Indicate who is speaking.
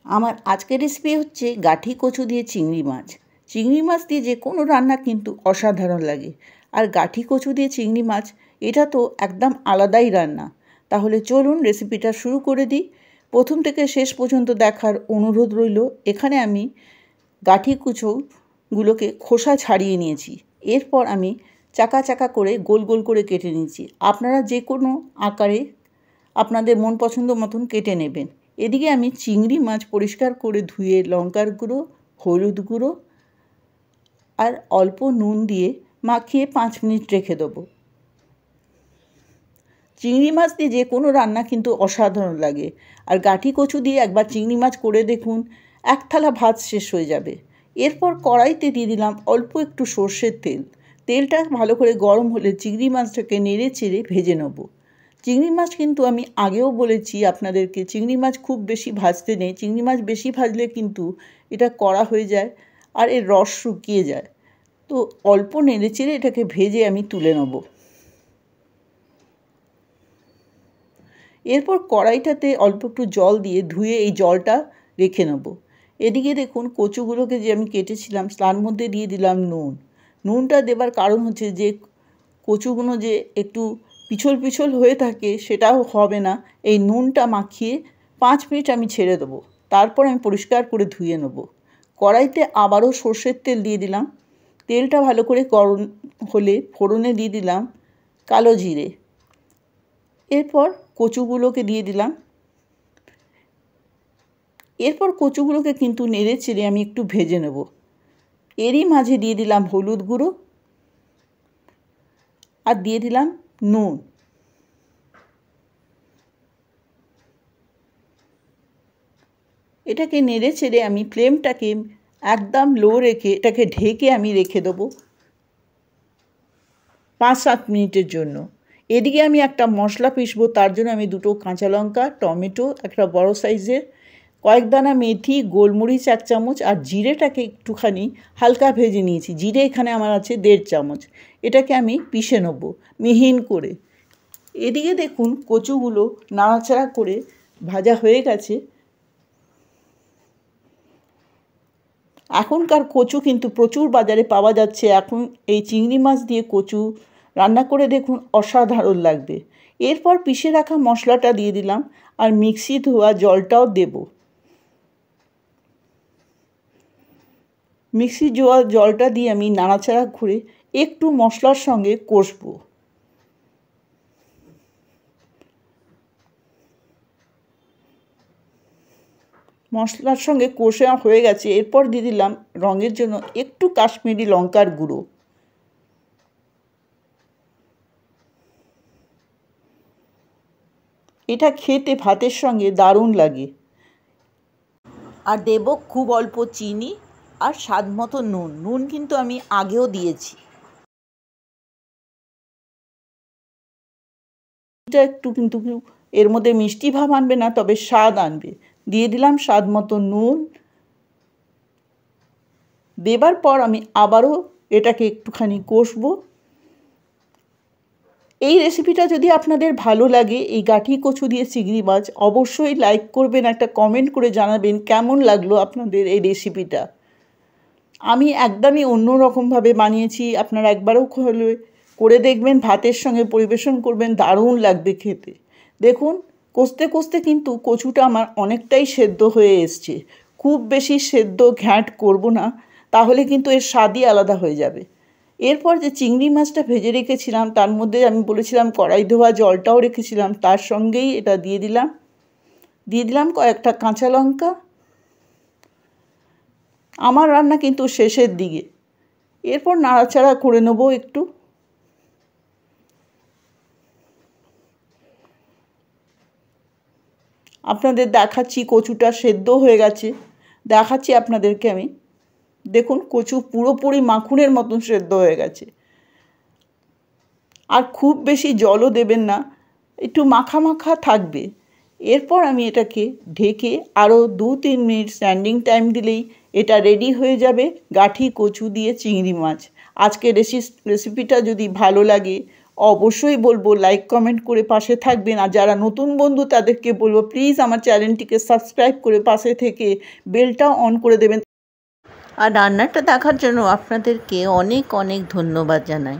Speaker 1: আমার আজকের রেসিপি হচ্ছে গাঠি কচু দিয়ে চিংড়ি মাছ। চিংড়ি মাছ দিয়ে যে কোনো রান্না কিন্তু অসাধারণ লাগে। আর গাঠি কচু দিয়ে চিংড়ি মাছ এটা তো একদম আলাদাই রান্না। তাহলে চলুন রেসিপিটা শুরু করে দিই। প্রথম থেকে শেষ পর্যন্ত দেখার অনুরোধ রইল। এখানে আমি গাঠি কচুগুলোকে খোসা ছাড়িয়ে নিয়েছি। এরপর আমি চাকা চাকা করে গোল গোল করে কেটে নিয়েছি। আপনারা যে কোনো আকারে আপনাদের মন পছন্দ মতন কেটে নেবেন। এদিকে আমি চিংড়ি মাছ পরিষ্কার করে ধুয়ে লঙ্কার গুঁড়ো, হলুদ গুঁড়ো আর অল্প নুন দিয়ে মাখিয়ে 5 মিনিট রেখে দেবো। চিংড়ি মাছ দিয়ে যে কোনো রান্না কিন্তু অসাধারণ লাগে। আর গাঠি কচু দিয়ে একবার চিংড়ি মাছ করে দেখুন, এক থালা ভাত শেষ হয়ে যাবে। এরপর কড়াইতে দিয়ে দিলাম অল্প একটু সর্ষের তেল। তেলটা ভালো করে গরম হলে চিংড়ি মাছটাকে নেড়ে চেড়ে ভেজে নেব। চিংড়ি মাছ কিন্তু আমি আগেও বলেছি আপনাদেরকে, চিংড়ি মাছ খুব বেশি ভাজতে নেই। চিংড়ি মাছ বেশি ভাজলে কিন্তু এটা কড়া হয়ে যায় আর এর রস শুকিয়ে যায়। তো অল্প নেড়ে চেড়ে এটাকে ভেজে আমি তুলে নেব। এরপর কড়াইটাতে অল্প একটু জল দিয়ে ধুয়ে এই জলটা রেখে নেব। এদিকে দেখুন কচুগুলোকে যে আমি কেটেছিলাম তার মধ্যে দিয়ে দিলাম নুন। নুনটা দেবার কারণ হচ্ছে যে কচুগুলো যে একটু পিছল পিছল হয়ে থাকে সেটাও হবে না। এই নুনটা মাখিয়ে 5 মিনিট আমি ছেড়ে দেবো। তারপর আমি পরিষ্কার করে ধুয়ে নেব। কড়াইতে আবারও সর্ষের তেল দিয়ে দিলাম। তেলটা ভালো করে গরম হলে ফোড়নে দিয়ে দিলাম কালো জিরে। এরপর কচুগুলোকে দিয়ে দিলাম। এরপর কচুগুলোকে কিন্তু নেড়ে চেড়ে আমি একটু ভেজে নেব। এরই মাঝে দিয়ে দিলাম হলুদ গুঁড়ো আর দিয়ে দিলাম নুন। এটাকে নেড়ে চেড়ে আমি ফ্লেমটাকে একদম লো রেখে এটাকে ঢেকে আমি রেখে দেবো 5-7 মিনিটের জন্য। এদিকে আমি একটা মশলা পিষবো। তার জন্য আমি 2টো কাঁচা লঙ্কা, টমেটো, একটা বড় সাইজের, কয়েক দানা মেথি, গোলমরিচ 1 চামচ আর জিরেটাকে একটুখানি হালকা ভেজে নিয়েছি। জিরে এখানে আমার আছে 1.5 চামচ। এটাকে আমি পিষে নেব মিহিন করে। এদিকে দেখুন কচুগুলো নাড়াচাড়া করে ভাজা হয়ে গেছে। এখনকার কচু কিন্তু প্রচুর বাজারে পাওয়া যাচ্ছে। এখন এই চিংড়ি মাছ দিয়ে কচু রান্না করে দেখুন, অসাধারণ লাগবে। এরপর পিষে রাখা মশলাটা দিয়ে দিলাম আর মিক্সি ধোয়া জলটাও দেব। মিক্সি ধোয়া জলটা দিয়ে আমি নাড়াচাড়া করে একটু মশলার সঙ্গে কষবো। মশলার সঙ্গে কষা হয়ে গেছে। এরপর দিয়ে দিলাম রঙের জন্য একটু কাশ্মীরি লঙ্কার গুঁড়ো। এটা খেতে ভাতের সঙ্গে দারুণ লাগে। আর দেব খুব অল্প চিনি আর স্বাদ মতো নুন। নুন কিন্তু আমি আগেও দিয়েছি। এটা একটু কিন্তু এর মধ্যে মিষ্টি ভাব আনবে না, তবে স্বাদ আনবে। দিয়ে দিলাম স্বাদ মতো নুন। দেবার পর আমি আবারও এটাকে একটুখানি কষবো। এই রেসিপিটা যদি আপনাদের ভালো লাগে, এই গাঠি কচু দিয়ে চিংড়ি মাছ, অবশ্যই লাইক করবেন, একটা কমেন্ট করে জানাবেন কেমন লাগলো আপনাদের এই রেসিপিটা। আমি একদমই অন্য রকমভাবে বানিয়েছি। আপনারা একবারও করে দেখবেন, ভাতের সঙ্গে পরিবেশন করবেন, দারুণ লাগবে খেতে। দেখুন কষতে কষতে কিন্তু কচুটা আমার অনেকটাই সেদ্ধ হয়ে এসছে। খুব বেশি সেদ্ধ ঘ্যাঁট করব না, তাহলে কিন্তু এর স্বাদই আলাদা হয়ে যাবে। এরপর যে চিংড়ি মাছটা ভেজে রেখেছিলাম তার মধ্যে আমি বলেছিলাম কড়াই ধোয়া জলটাও রেখেছিলাম, তার সঙ্গেই এটা দিয়ে দিলাম কয়েকটা কাঁচা লঙ্কা। আমার রান্না কিন্তু শেষের দিকে। এরপর নাড়াচাড়া করে নেব একটু। আপনাদের দেখাচ্ছি কচুটা সেদ্ধ হয়ে গেছে, দেখাচ্ছি আপনাদেরকে আমি। দেখুন কচু পুরোপুরি মাখনের মতন সেদ্ধ হয়ে গেছে। আর খুব বেশি জলও দেবেন না, একটু মাখা মাখা থাকবে। এরপর আমি এটাকে ঢেকে আরও 2-3 মিনিট স্ট্যান্ডিং টাইম দিলেই এটা রেডি হয়ে যাবে গাঠি কচু দিয়ে চিংড়ি মাছ। আজকের রেসিপিটা যদি ভালো লাগে অবশ্যই বলবো লাইক কমেন্ট করে পাশে থাকবেন। আর যারা নতুন বন্ধু তাদেরকে বলবো প্লিজ আমার চ্যানেলটিকে সাবস্ক্রাইব করে পাশে থেকে বেলটা অন করে দেবেন। আর রান্নাটা দেখার জন্য আপনাদেরকে অনেক অনেক ধন্যবাদ জানাই।